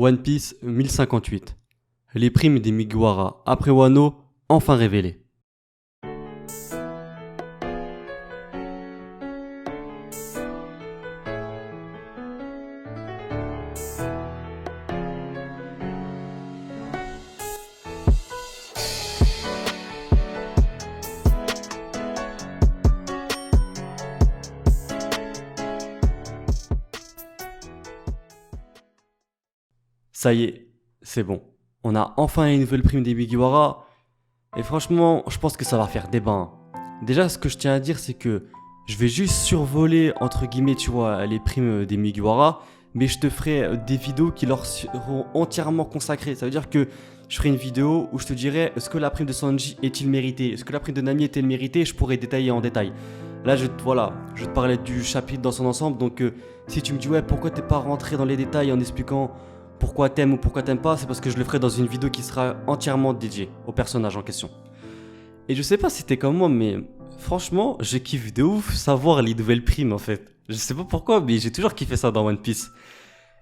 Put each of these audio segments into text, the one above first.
One Piece 1058. Les primes des Mugiwara après Wano, enfin révélées. Ça y est, c'est bon. On a enfin une nouvelle prime des Mugiwara. Et franchement, je pense que ça va faire débat, hein. Déjà, ce que je tiens à dire, c'est que je vais juste survoler, entre guillemets, tu vois, les primes des Mugiwara. Mais je te ferai des vidéos qui leur seront entièrement consacrées. Ça veut dire que je ferai une vidéo où je te dirai est-ce que la prime de Sanji est-il méritée? Est-ce que la prime de Nami est-elle méritée? Je pourrai détailler en détail. Là, je te parlais du chapitre dans son ensemble. Donc, si tu me dis ouais, pourquoi t'es pas rentré dans les détails en expliquant pourquoi t'aimes ou pourquoi t'aimes pas, c'est parce que je le ferai dans une vidéo qui sera entièrement dédiée au personnage en question. Et je sais pas si t'es comme moi, mais franchement, je kiffe de ouf savoir les nouvelles primes en fait. Je sais pas pourquoi, mais j'ai toujours kiffé ça dans One Piece.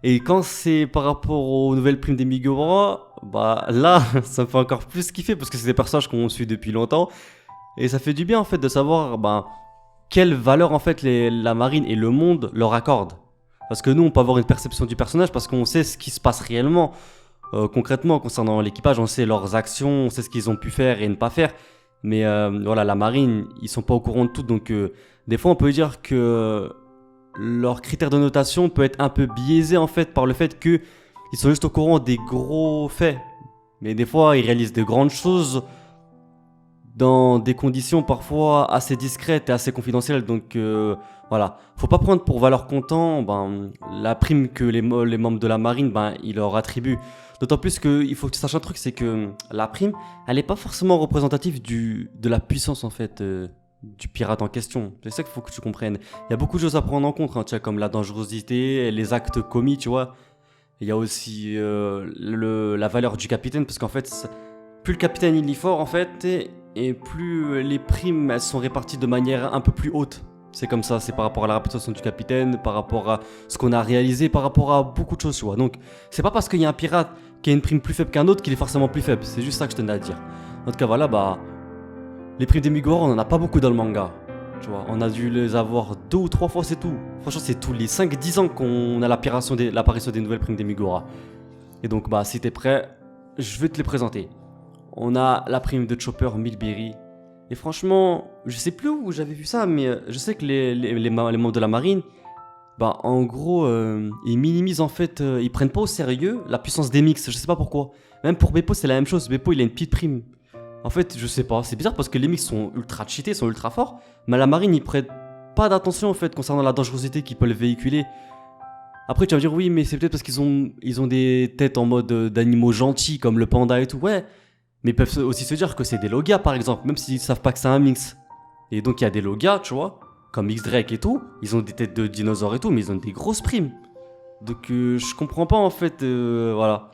Et quand c'est par rapport aux nouvelles primes des Mugiwara, bah là, ça me fait encore plus kiffer parce que c'est des personnages qu'on suit depuis longtemps. Et ça fait du bien en fait de savoir quelle valeur en fait la marine et le monde leur accordent. Parce que nous, on peut avoir une perception du personnage parce qu'on sait ce qui se passe réellement. Concrètement, concernant l'équipage, on sait leurs actions, on sait ce qu'ils ont pu faire et ne pas faire. Mais voilà, la marine, ils sont pas au courant de tout. Donc, des fois, on peut dire que leur critère de notation peut être un peu biaisé en fait par le fait qu'ils sont juste au courant des gros faits. Mais des fois, ils réalisent de grandes choses dans des conditions parfois assez discrètes et assez confidentielles. Donc voilà, faut pas prendre pour valeur comptant la prime que les membres de la marine ils leur attribuent. D'autant plus qu'il faut que tu saches un truc, c'est que la prime, elle n'est pas forcément représentative de la puissance en fait du pirate en question. C'est ça qu'il faut que tu comprennes. Il y a beaucoup de choses à prendre en compte, hein, tu vois, comme la dangerosité, les actes commis, tu vois. Il y a aussi la valeur du capitaine, parce qu'en fait, plus le capitaine il est fort en fait, et plus les primes elles sont réparties de manière un peu plus haute. C'est comme ça, c'est par rapport à la réputation du capitaine, par rapport à ce qu'on a réalisé, par rapport à beaucoup de choses, tu vois. Donc, c'est pas parce qu'il y a un pirate qui a une prime plus faible qu'un autre qu'il est forcément plus faible. C'est juste ça que je tenais à dire. En tout cas, voilà, les primes des Mugiwara, on en a pas beaucoup dans le manga. Tu vois, on a dû les avoir 2 ou 3 fois, c'est tout. Franchement, c'est tous les 5-10 ans qu'on a l'apparition des nouvelles primes des Mugiwara. Et donc, si t'es prêt, je vais te les présenter. On a la prime de Chopper 1000 berry. Et franchement, je sais plus où j'avais vu ça, mais je sais que les membres de la marine, en gros, ils minimisent en fait, ils prennent pas au sérieux la puissance des mix. Je sais pas pourquoi. Même pour Beppo, c'est la même chose. Beppo, il a une petite prime. En fait, je sais pas. C'est bizarre parce que les mix sont ultra cheatés, sont ultra forts. Mais la marine, ils prennent pas d'attention en fait concernant la dangerosité qu'ils peuvent véhiculer. Après, tu vas me dire, oui, mais c'est peut-être parce qu'ils ont des têtes en mode d'animaux gentils comme le panda et tout. Ouais. Mais ils peuvent aussi se dire que c'est des logas par exemple, même s'ils savent pas que c'est un mix. Et donc il y a des logas, tu vois, comme X-Drake et tout, ils ont des têtes de dinosaures et tout, mais ils ont des grosses primes. Donc je comprends pas en fait, voilà,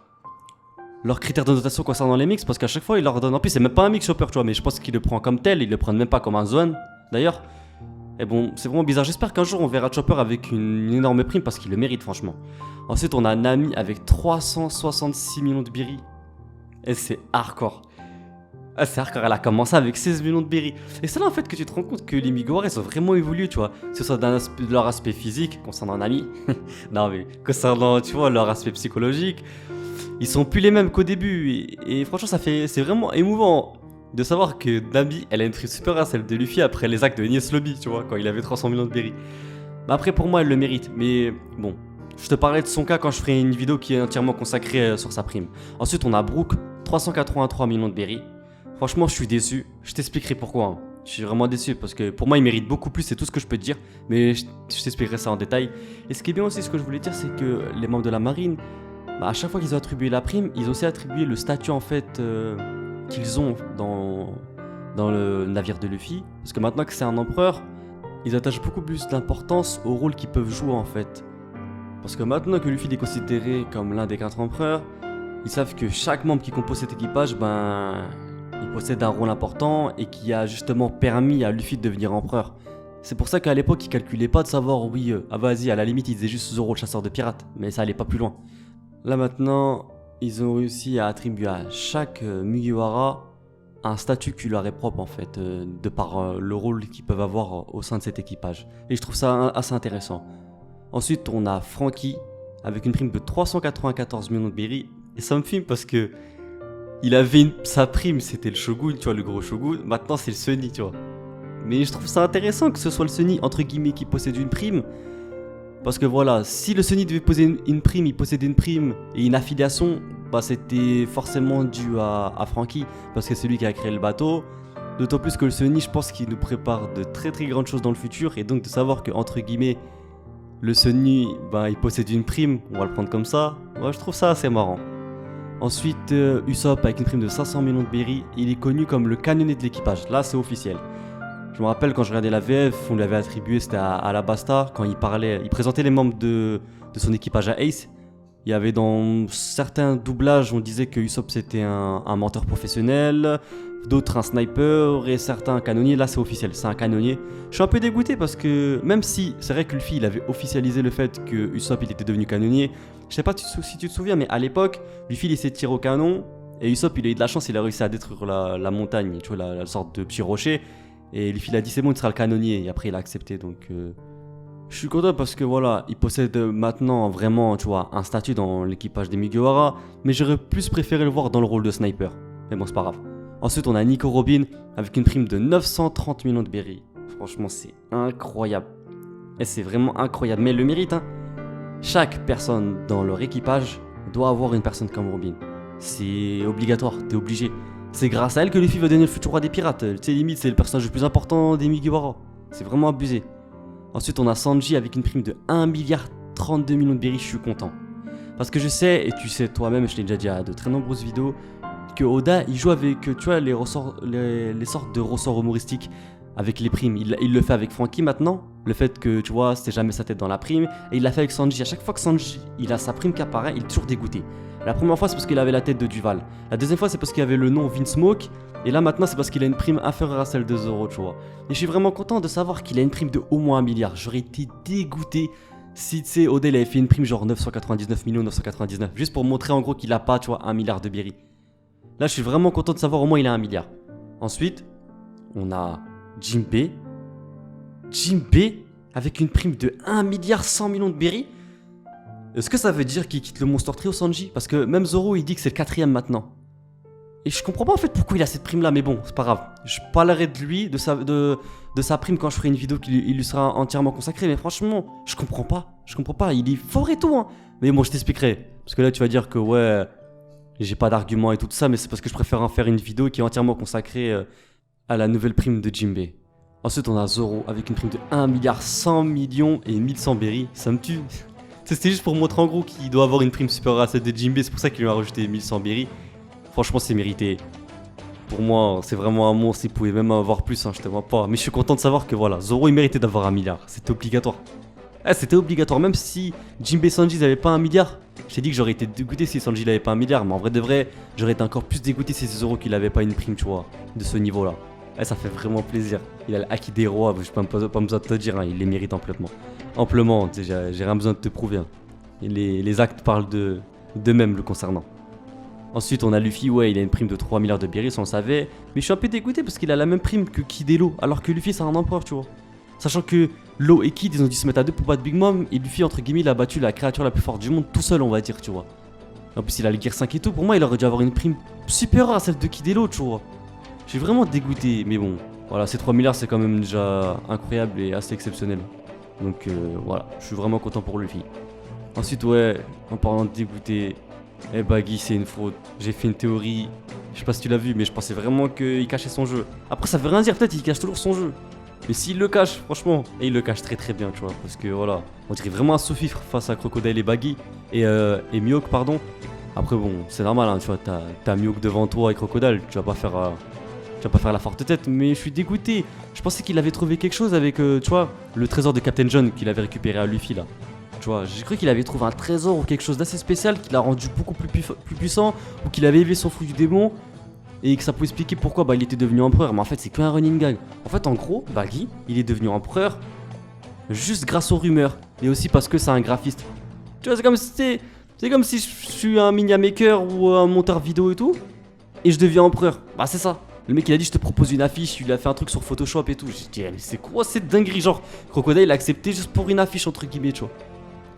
leurs critères de notation concernant les mix, parce qu'à chaque fois ils leur donnent, en plus c'est même pas un mix Chopper, tu vois, mais je pense qu'ils le prennent comme tel, ils le prennent même pas comme un zone, d'ailleurs. Et bon, c'est vraiment bizarre, j'espère qu'un jour on verra Chopper avec une énorme prime, parce qu'il le mérite franchement. Ensuite on a Nami avec 366 millions de berry. Et c'est hardcore. C'est hardcore, elle a commencé avec 16 millions de berry. Et c'est là en fait que tu te rends compte que les Mugiwara ils ont vraiment évolué, tu vois. Que ce soit de leur aspect physique, concernant Nami. Non mais, concernant, tu vois, leur aspect psychologique. Ils sont plus les mêmes qu'au début. Et franchement, c'est vraiment émouvant de savoir que Nami, elle a une prime supérieure à celle de Luffy après les actes de Enies Lobby, tu vois, quand il avait 300 millions de berry. Après, pour moi, elle le mérite. Mais bon, je te parlerai de son cas quand je ferai une vidéo qui est entièrement consacrée sur sa prime. Ensuite, on a Brook, 383 millions de berry. Franchement, je suis déçu. Je t'expliquerai pourquoi, hein. Je suis vraiment déçu parce que pour moi, il mérite beaucoup plus, c'est tout ce que je peux te dire. Mais je t'expliquerai ça en détail. Et ce qui est bien aussi, ce que je voulais dire, c'est que les membres de la marine, à chaque fois qu'ils ont attribué la prime, ils ont aussi attribué le statut en fait qu'ils ont dans le navire de Luffy. Parce que maintenant que c'est un empereur, ils attachent beaucoup plus d'importance au rôle qu'ils peuvent jouer en fait. Parce que maintenant que Luffy est considéré comme l'un des 4 empereurs, ils savent que chaque membre qui compose cet équipage, il possède un rôle important et qui a justement permis à Luffy de devenir empereur. C'est pour ça qu'à l'époque, ils calculaient pas de savoir, oui, vas-y, à la limite, ils faisaient juste Zoro le chasseur de pirates, mais ça allait pas plus loin. Là maintenant, ils ont réussi à attribuer à chaque Mugiwara un statut qui leur est propre en fait, de par le rôle qu'ils peuvent avoir au sein de cet équipage. Et je trouve ça assez intéressant. Ensuite, on a Franky avec une prime de 394 millions de berry. Et ça me filme parce que il avait sa prime, c'était le Shogun, tu vois, le gros Shogun. Maintenant, c'est le Sunny, tu vois. Mais je trouve ça intéressant que ce soit le Sunny, entre guillemets, qui possède une prime. Parce que voilà, si le Sunny devait poser une prime, il possédait une prime et une affiliation, bah c'était forcément dû à Franky, parce que c'est lui qui a créé le bateau. D'autant plus que le Sunny, je pense qu'il nous prépare de très très grandes choses dans le futur, et donc de savoir que, entre guillemets, le Sunny, bah, il possède une prime, on va le prendre comme ça, moi je trouve ça assez marrant. Ensuite, Usopp avec une prime de 500 millions de berry, il est connu comme le canonnier de l'équipage, là c'est officiel. Je me rappelle quand je regardais la VF, on lui avait attribué, c'était à Alabasta, quand il parlait, il présentait les membres de son équipage à Ace. Il y avait dans certains doublages, on disait que Usopp c'était un menteur professionnel, d'autres un sniper et certains un canonnier. Là c'est officiel, c'est un canonnier. Je suis un peu dégoûté parce que même si c'est vrai que Luffy il avait officialisé le fait que Usopp il était devenu canonnier, je sais pas si tu te souviens, mais à l'époque, Luffy il essayait de tirer au canon et Usopp il a eu de la chance, il a réussi à détruire la montagne, tu vois, la sorte de petit rocher. Et Luffy il a dit c'est bon, il sera le canonnier, et après il a accepté, donc je suis content parce que voilà, il possède maintenant vraiment, tu vois, un statut dans l'équipage des Mugiwara, mais j'aurais plus préféré le voir dans le rôle de sniper, mais bon c'est pas grave. Ensuite on a Nico Robin avec une prime de 930 millions de berry, franchement c'est incroyable, et c'est vraiment incroyable, mais elle le mérite hein. Chaque personne dans leur équipage doit avoir une personne comme Robin, c'est obligatoire, t'es obligé. C'est grâce à elle que Luffy va devenir le futur roi des pirates. Tu sais, limite, c'est le personnage le plus important des Mugiwara. C'est vraiment abusé. Ensuite, on a Sanji avec une prime de 1 milliard 32 millions de berry. Je suis content. Parce que je sais, et tu sais toi-même, je l'ai déjà dit à de très nombreuses vidéos, que Oda, il joue avec, tu vois, les sortes de ressorts humoristiques avec les primes. Il le fait avec Franky maintenant. Le fait que, tu vois, c'était jamais sa tête dans la prime. Et il l'a fait avec Sanji. À chaque fois que Sanji, il a sa prime qui apparaît, il est toujours dégoûté. La première fois, c'est parce qu'il avait la tête de Duval. La deuxième fois, c'est parce qu'il avait le nom Vince Smoke. Et là, maintenant, c'est parce qu'il a une prime inférieure à celle de Zoro, tu vois. Et je suis vraiment content de savoir qu'il a une prime de au moins 1 milliard. J'aurais été dégoûté si, tu sais, Oda, il avait fait une prime genre 999 millions, 999. Juste pour montrer en gros qu'il a pas, tu vois, 1 milliard de berry. Là, je suis vraiment content de savoir au moins il a 1 milliard. Ensuite, on a Jinbei. Jinbei avec une prime de 1 milliard 100 millions de berry. Est-ce que ça veut dire qu'il quitte le Monster Trio, Sanji? Parce que même Zoro, il dit que c'est le 4ème maintenant. Et je comprends pas en fait pourquoi il a cette prime là, mais bon, c'est pas grave. Je parlerai de lui, de sa prime quand je ferai une vidéo qui lui sera entièrement consacrée, mais franchement, je comprends pas, il est fort et tout, hein. Mais bon, je t'expliquerai. Parce que là, tu vas dire que ouais, j'ai pas d'argument et tout ça, mais c'est parce que je préfère en faire une vidéo qui est entièrement consacrée à la nouvelle prime de Jinbei. Ensuite, on a Zoro avec une prime de 1 milliard 100 millions et 1100 berry, ça me tue. C'était juste pour montrer en gros qu'il doit avoir une prime supérieure à celle de Jinbei, c'est pour ça qu'il lui a rajouté 1100 berry. Franchement, c'est mérité. Pour moi, c'est vraiment un monstre, il pouvait même en avoir plus, hein, je te vois pas. Mais je suis content de savoir que voilà, Zoro il méritait d'avoir 1 milliard, c'était obligatoire. C'était obligatoire, même si Jinbei et Sanji n'avaient pas 1 milliard. Je t'ai dit que j'aurais été dégoûté si Sanji n'avait pas 1 milliard, mais en vrai de vrai, j'aurais été encore plus dégoûté si c'est Zoro qu'il avait pas une prime, tu vois, de ce niveau là. Ça fait vraiment plaisir. Il a le haki des rois, je n'ai pas besoin de te dire, hein, il les mérite amplement. Amplement, j'ai rien besoin de te prouver. Hein. Et les actes parlent d'eux-mêmes le concernant. Ensuite, on a Luffy, ouais, il a une prime de 3 milliards de berry, ça on le savait. Mais je suis un peu dégoûté parce qu'il a la même prime que Kid et Law, alors que Luffy c'est un empereur, tu vois. Sachant que Law et Kid, ils ont dû se mettre à deux pour battre Big Mom, et Luffy, entre guillemets, il a battu la créature la plus forte du monde tout seul, on va dire, tu vois. En plus, il a le Gear 5 et tout, pour moi, il aurait dû avoir une prime supérieure à celle de Kid et Law, tu vois. Je suis vraiment dégoûté, mais bon, voilà, ces 3 milliards, c'est quand même déjà incroyable et assez exceptionnel. Donc voilà, je suis vraiment content pour Luffy. Ensuite, ouais, en parlant de dégoûté, Baggy, c'est une fraude. J'ai fait une théorie, je sais pas si tu l'as vu, mais je pensais vraiment qu'il cachait son jeu. Après, ça veut rien dire, peut-être il cache toujours son jeu. Mais s'il le cache, franchement, et il le cache très très bien, tu vois, parce que voilà, on dirait vraiment un sous-fifre face à Crocodile et Baggy, et Mihawk, pardon. Après, bon, c'est normal, hein, tu vois, t'as Mihawk devant toi et Crocodile, tu vas pas faire la forte tête, mais je suis dégoûté. Je pensais qu'il avait trouvé quelque chose avec, tu vois, le trésor de Captain John qu'il avait récupéré à Luffy là. Tu vois, j'ai cru qu'il avait trouvé un trésor ou quelque chose d'assez spécial qui l'a rendu beaucoup plus puissant, ou qu'il avait élevé son fruit du démon, et que ça pouvait expliquer pourquoi il était devenu empereur. Mais en fait, c'est qu'un running gag. En fait, en gros, Baggy, il est devenu empereur juste grâce aux rumeurs, et aussi parce que c'est un graphiste. Tu vois, c'est comme si c'était... C'est comme si je suis un mini maker ou un monteur vidéo et tout, et je deviens empereur. Bah c'est ça. Le mec il a dit je te propose une affiche, il a fait un truc sur Photoshop et tout. J'ai dit mais c'est quoi cette dinguerie, genre Crocodile il a accepté juste pour une affiche entre guillemets, tu vois.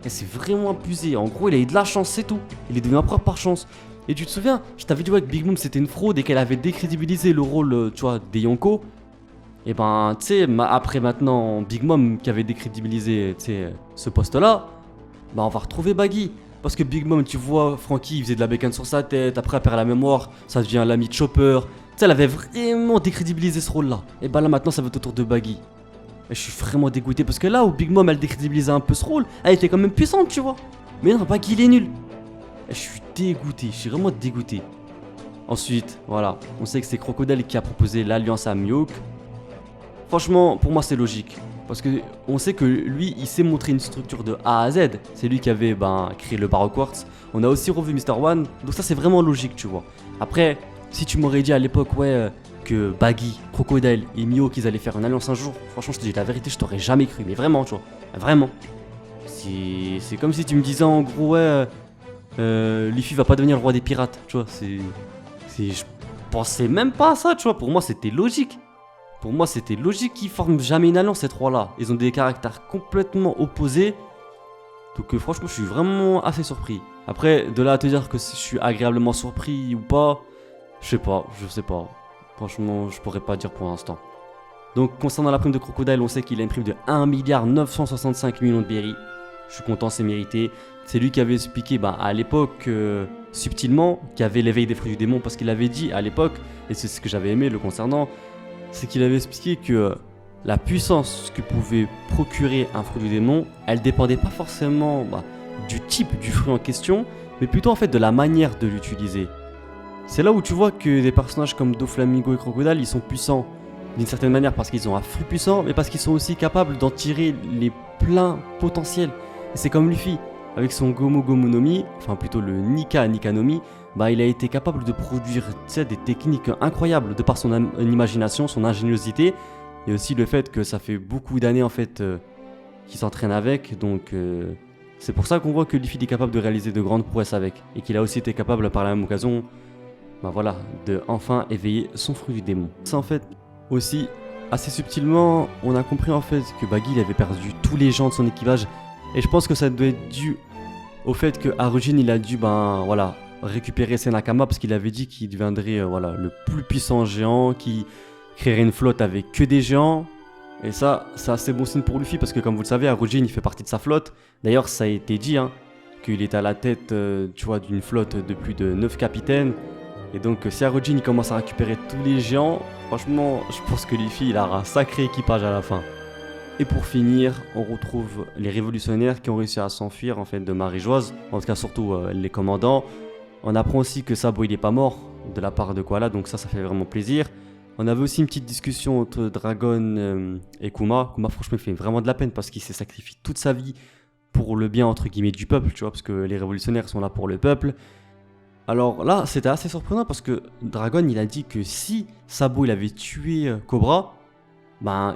Et c'est vraiment abusé. En gros il a eu de la chance, c'est tout. Il est devenu empereur par chance. Et tu te souviens, je t'avais dit ouais, que Big Mom c'était une fraude et qu'elle avait décrédibilisé le rôle, tu vois, des Yonko. Et ben, tu sais, après maintenant, Big Mom qui avait décrédibilisé, tu sais, ce poste-là, bah on va retrouver Baggy. Parce que Big Mom, tu vois, Frankie, il faisait de la bécane sur sa tête, après elle perd la mémoire, ça devient l'ami de Chopper. Tu sais, elle avait vraiment décrédibilisé ce rôle-là. Et bah là maintenant, ça va être autour de Baggy. Et je suis vraiment dégoûté parce que là où Big Mom, elle décrédibilisait un peu ce rôle, elle était quand même puissante, tu vois. Mais non, Baggy, il est nul. Et je suis dégoûté, je suis vraiment dégoûté. Ensuite, voilà, on sait que c'est Crocodile qui a proposé l'alliance à Mihawk. Franchement, pour moi, c'est logique. Parce que on sait que lui, il sait montrer une structure de A à Z. C'est lui qui avait créé le Baroque Quartz. On a aussi revu Mr. One. Donc ça, c'est vraiment logique, tu vois. Après, si tu m'aurais dit à l'époque, ouais, que Baggy, Crocodile et Mihawk, qu'ils allaient faire une alliance un jour, franchement, je te dis la vérité, je t'aurais jamais cru. Mais vraiment, tu vois. Vraiment. C'est comme si tu me disais, en gros, ouais, Luffy va pas devenir le roi des pirates. Tu vois, je pensais même pas à ça, tu vois. Pour moi, c'était logique. Pour moi, c'était logique qu'ils forment jamais une alliance, ces trois-là. Ils ont des caractères complètement opposés. Donc franchement, je suis vraiment assez surpris. Après, de là à te dire que je suis agréablement surpris ou pas, je sais pas. Franchement, je pourrais pas dire pour l'instant. Donc concernant la prime de Crocodile, on sait qu'il a une prime de 1,965 milliard de berry. Je suis content, c'est mérité. C'est lui qui avait expliqué à l'époque, subtilement, qu'il y avait l'éveil des fruits du démon. Parce qu'il avait dit à l'époque, et c'est ce que j'avais aimé le concernant, c'est qu'il avait expliqué que la puissance que pouvait procurer un fruit du démon, elle dépendait pas forcément du type du fruit en question, mais plutôt en fait de la manière de l'utiliser. C'est là où tu vois que des personnages comme Doflamingo et Crocodile, ils sont puissants d'une certaine manière parce qu'ils ont un fruit puissant, mais parce qu'ils sont aussi capables d'en tirer les pleins potentiels. Et c'est comme Luffy, avec son Gomu Gomu no Mi, enfin plutôt le Nika Nika no Mi, il a été capable de produire des techniques incroyables de par son imagination, son ingéniosité, et aussi le fait que ça fait beaucoup d'années en fait qu'il s'entraîne avec, donc c'est pour ça qu'on voit que Luffy est capable de réaliser de grandes prouesses avec, et qu'il a aussi été capable par la même occasion, de enfin éveiller son fruit du démon. Ça en fait aussi, assez subtilement, on a compris en fait que Baggy il avait perdu tous les gens de son équipage, et je pense que ça doit être dû au fait que Harujin il a dû récupérer ses Nakama parce qu'il avait dit qu'il deviendrait le plus puissant géant, qui créerait une flotte avec que des géants. Et ça, c'est assez bon signe pour Luffy parce que comme vous le savez, Harujin il fait partie de sa flotte. D'ailleurs, ça a été dit qu'il est à la tête d'une flotte de plus de 9 capitaines. Et donc si Harujin il commence à récupérer tous les géants, franchement, je pense que Luffy il aura un sacré équipage à la fin. Et pour finir, on retrouve les révolutionnaires qui ont réussi à s'enfuir en fait de Marie-Joise, en tout cas surtout les commandants. On apprend aussi que Sabo il est pas mort de la part de Koala, donc ça fait vraiment plaisir. On avait aussi une petite discussion entre Dragon et Kuma. Kuma franchement il fait vraiment de la peine parce qu'il s'est sacrifié toute sa vie pour le bien entre guillemets du peuple, tu vois, parce que les révolutionnaires sont là pour le peuple. Alors là c'était assez surprenant parce que Dragon il a dit que si Sabo il avait tué Cobra,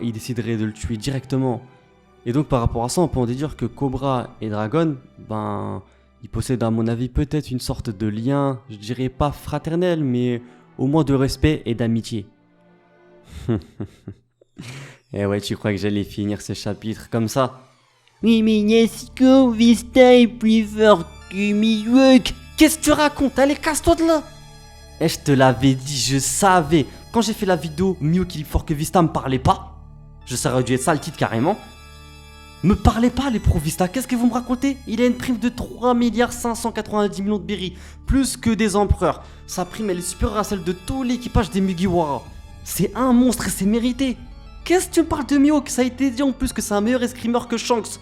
il déciderait de le tuer directement. Et donc par rapport à ça on peut en déduire que Cobra et Dragon, ils possèdent à mon avis peut-être une sorte de lien, je dirais pas fraternel, mais au moins de respect et d'amitié. Eh ouais, tu crois que j'allais finir ce chapitre comme ça? Oui, mais Yasuko, Vista est plus fort que Mihawk. Qu'est-ce que tu racontes? Allez, casse-toi de là! Eh, je te l'avais dit, je savais. Quand j'ai fait la vidéo, Mihawk il est fort que Vista me parlait pas. Ça aurait dû être ça le titre carrément. Me parlez pas les pros Vista, qu'est-ce que vous me racontez? Il a une prime de 3,590 milliard de berry, plus que des empereurs. Sa prime elle est supérieure à celle de tout l'équipage des Mugiwara. C'est un monstre et c'est mérité. Qu'est-ce que tu me parles de Mihawk? Ça a été dit en plus que c'est un meilleur escrimeur que Shanks.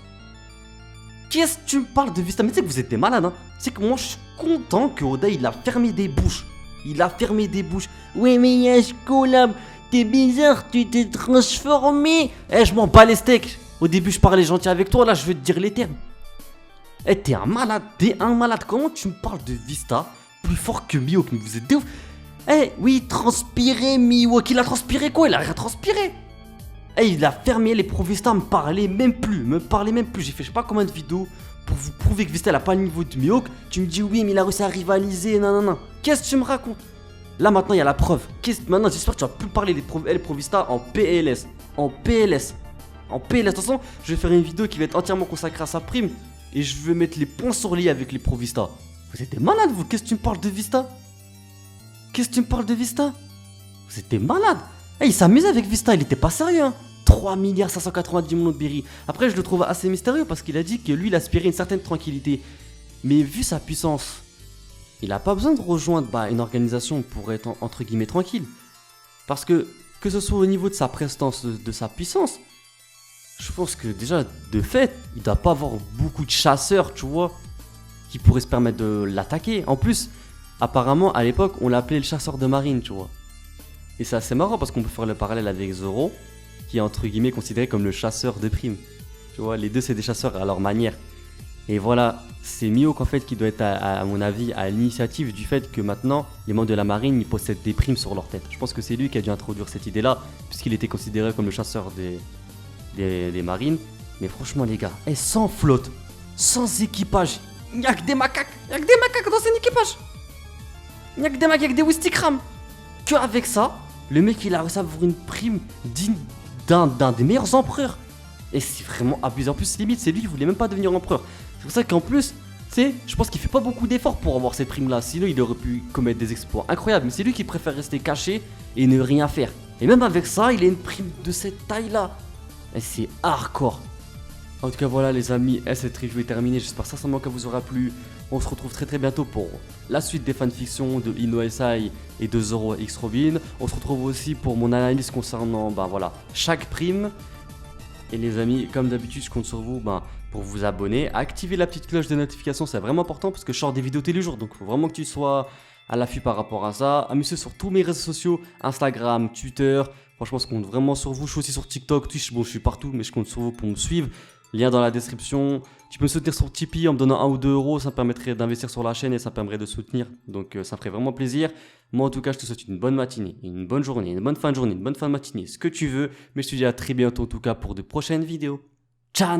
Qu'est-ce que tu me parles de Vista? Mais tu sais que vous êtes des malades, hein. C'est que moi je suis content que Oda il a fermé des bouches. Il a fermé des bouches. Ouais, mais Yasuko là, t'es bizarre, tu t'es transformé. Eh, je m'en bats les steaks. Au début, je parlais gentil avec toi, là, je vais te dire les termes. Eh, t'es un malade, Comment tu me parles de Vista plus fort que Mihawk? Mais vous êtes des ouf. Eh, oui, transpirer, Mihawk. Il a transpiré quoi? Il a rien transpiré. Eh, il a fermé les pros Vista, me parlait même plus. J'ai fait je sais pas combien de vidéos pour vous prouver que Vista n'a pas le niveau de Mihawk, tu me dis oui, mais il a réussi à rivaliser, non. Qu'est-ce que tu me racontes? Là maintenant il y a la preuve. Maintenant j'espère que tu vas plus parler des Pro Vista en PLS. En PLS. En PLS. De toute façon, je vais faire une vidéo qui va être entièrement consacrée à sa prime. Et je vais mettre les points sur les i avec les Pro Vista. Vous êtes des malades vous. Qu'est-ce que tu me parles de Vista? Qu'est-ce que tu me parles de Vista? Vous êtes des malades. Il s'amusait avec Vista, il était pas sérieux hein. 3 milliards 590 millions de berry. Après je le trouve assez mystérieux parce qu'il a dit que lui il aspirait une certaine tranquillité. Mais vu sa puissance, il a pas besoin de rejoindre une organisation pour être entre guillemets tranquille. Parce que ce soit au niveau de sa prestance, de sa puissance, je pense que déjà de fait, il doit pas avoir beaucoup de chasseurs, tu vois, qui pourraient se permettre de l'attaquer. En plus, apparemment à l'époque on l'appelait le chasseur de marine, tu vois. Et c'est assez marrant parce qu'on peut faire le parallèle avec Zoro, qui est entre guillemets considéré comme le chasseur de primes. Tu vois, les deux c'est des chasseurs à leur manière. Et voilà, c'est Mihawk en fait qui doit être à mon avis à l'initiative du fait que maintenant les membres de la marine ils possèdent des primes sur leur tête. Je pense que c'est lui qui a dû introduire cette idée là, puisqu'il était considéré comme le chasseur des marines. Mais franchement les gars, sans flotte, sans équipage, il n'y a que des macaques, dans son équipage. Il n'y a que des macaques, avec des Wistikram. Que avec ça, le mec il a réussi à avoir une prime digne d'un des meilleurs empereurs. Et c'est vraiment abusé. En plus, limite, c'est lui qui voulait même pas devenir empereur. C'est pour ça qu'en plus, tu sais, je pense qu'il fait pas beaucoup d'efforts pour avoir cette prime-là. Sinon, il aurait pu commettre des exploits incroyables. Mais c'est lui qui préfère rester caché et ne rien faire. Et même avec ça, il a une prime de cette taille-là. Et c'est hardcore. En tout cas, voilà les amis, cette review est terminée. J'espère sincèrement qu'elle vous aura plu. On se retrouve très bientôt pour la suite des fanfictions de Ino SI et de Zoro X Robin. On se retrouve aussi pour mon analyse concernant chaque prime. Et les amis, comme d'habitude, je compte sur vous pour vous abonner. Activer la petite cloche de notification, c'est vraiment important parce que je sors des vidéos tous les jours. Donc il faut vraiment que tu sois à l'affût par rapport à ça. Amusez sur tous mes réseaux sociaux, Instagram, Twitter. Franchement, je compte vraiment sur vous. Je suis aussi sur TikTok, Twitch. Bon, je suis partout, mais je compte sur vous pour me suivre. Lien dans la description. Tu peux me soutenir sur Tipeee en me donnant 1 ou 2 euros. Ça me permettrait d'investir sur la chaîne et ça me permettrait de soutenir. Donc ça ferait vraiment plaisir. Moi en tout cas, je te souhaite une bonne matinée, une bonne journée, une bonne fin de journée, une bonne fin de matinée, ce que tu veux. Mais je te dis à très bientôt en tout cas pour de prochaines vidéos. Ciao!